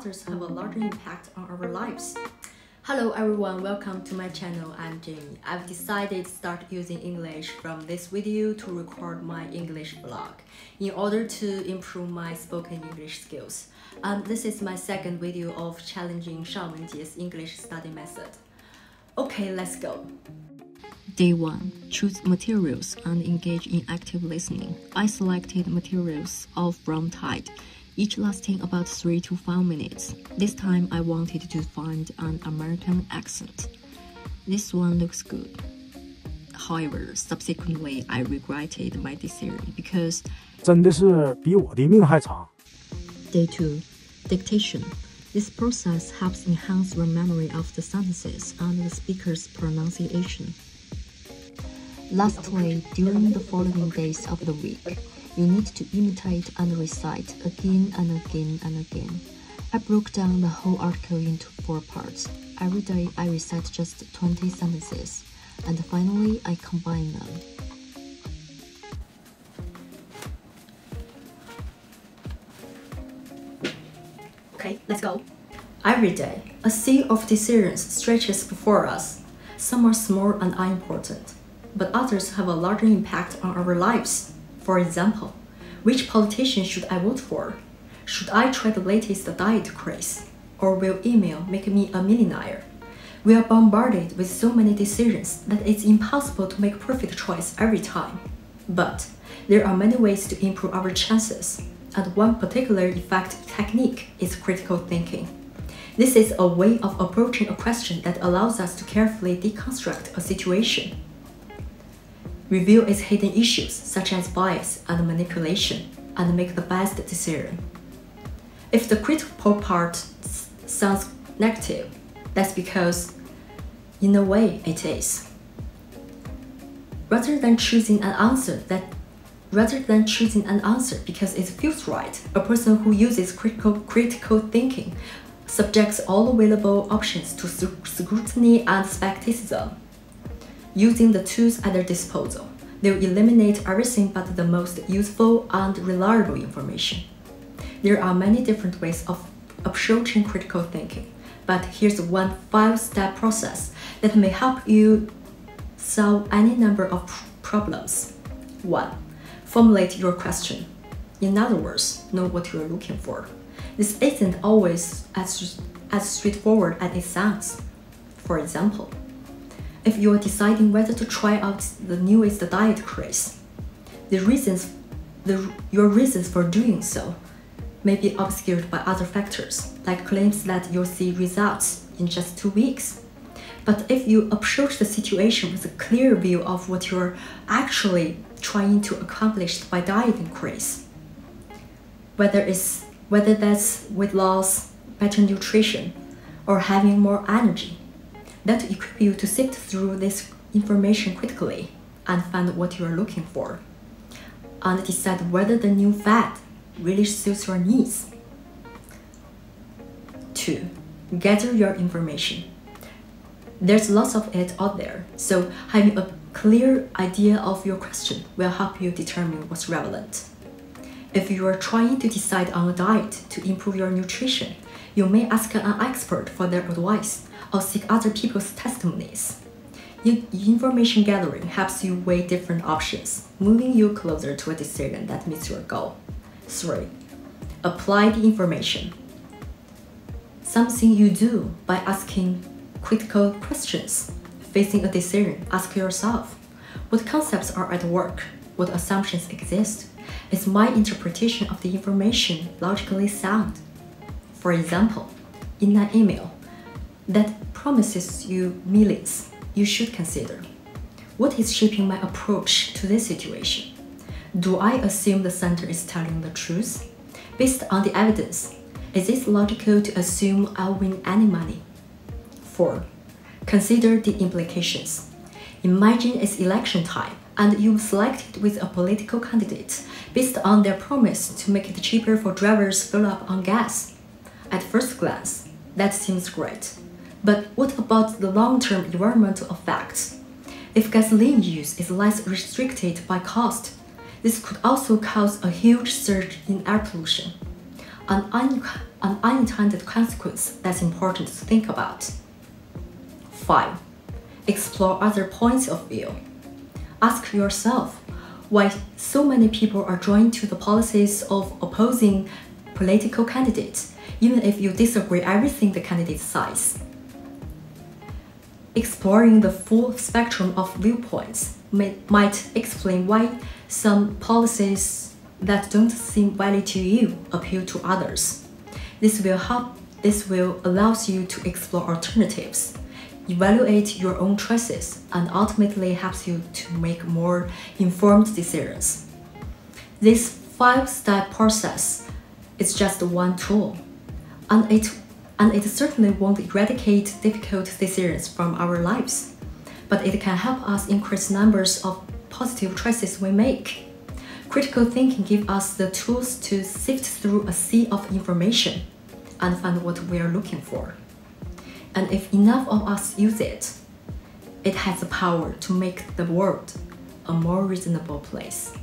others have a larger impact on our lives. Hello everyone, welcome to my channel. I'm Jamie. I've decided to start using English from this video to record my English vlog in order to improve my spoken English skills. This is my second video of challenging尚雯婕English study method. Okay, let's go. Day 1. Choose materials and engage in active listening. I selected materials all from Tide, each lasting about 3 to 5 minutes. This time I wanted to find an American accent. This one looks good. However, subsequently I regretted my decision because 真的是比我的命还长。 Day 2. Dictation. This process helps enhance your memory of the sentences and the speaker's pronunciation. Lastly, during the following days of the week, you need to imitate and recite again and again and again. I broke down the whole article into 4 parts. Every day I recite just 20 sentences, and finally I combine them. Okay, let's go. Every day, a sea of decisions stretches before us. Some are small and unimportant, but others have a larger impact on our lives. For example, which politician should I vote for? Should I try the latest diet craze? Or will email make me a millionaire? We are bombarded with so many decisions that it's impossible to make a perfect choice every time. But there are many ways to improve our chances, and one particular effective technique is critical thinking. This is a way of approaching a question that allows us to carefully deconstruct a situation. Review its hidden issues such as bias and manipulation, and make the best decision. If the critical part sounds negative, that's because, in a way, it is. Rather than choosing an answer because it feels right, a person who uses critical thinking subjects all available options to scrutiny and skepticism. Using the tools at their disposal, they will eliminate everything but the most useful and reliable information. There are many different ways of approaching critical thinking, but here's one 5-step process that may help you solve any number of problems. 1. Formulate your question. In other words, know what you are looking for. This isn't always as straightforward as it sounds. For example, if you are deciding whether to try out the newest diet craze, your reasons for doing so may be obscured by other factors, like claims that you'll see results in just 2 weeks. But if you approach the situation with a clear view of what you're actually trying to accomplish by dieting craze, whether that's weight loss, better nutrition, or having more energy, that will equip you to sift through this information critically and find what you are looking for, and decide whether the new fad really suits your needs. 2. Gather your information. There's lots of it out there, so having a clear idea of your question will help you determine what's relevant. If you are trying to decide on a diet to improve your nutrition, you may ask an expert for their advice or seek other people's testimonies. Information gathering helps you weigh different options, moving you closer to a decision that meets your goal. 3. Apply the information. Something you do by asking critical questions. Facing a decision, ask yourself, what concepts are at work? What assumptions exist? Is my interpretation of the information logically sound? For example, in an email that promises you millions, you should consider, what is shaping my approach to this situation? Do I assume the sender is telling the truth? Based on the evidence, is it logical to assume I'll win any money? 4. Consider the implications. Imagine it's election time and you've selected with a political candidate based on their promise to make it cheaper for drivers to fill up on gas. At first glance, that seems great. But what about the long-term environmental effects? If gasoline use is less restricted by cost, this could also cause a huge surge in air pollution. An an unintended consequence that's important to think about. 5. Explore other points of view. Ask yourself why so many people are drawn to the policies of opposing political candidates, even if you disagree everything the candidate says. Exploring the full spectrum of viewpoints might explain why some policies that don't seem valid to you appeal to others. This will allow you to explore alternatives, evaluate your own choices, and ultimately helps you to make more informed decisions. This 5-step process is just one tool, and it certainly won't eradicate difficult decisions from our lives, but it can help us increase numbers of positive choices we make. Critical thinking gives us the tools to sift through a sea of information and find what we are looking for. And if enough of us use it, it has the power to make the world a more reasonable place.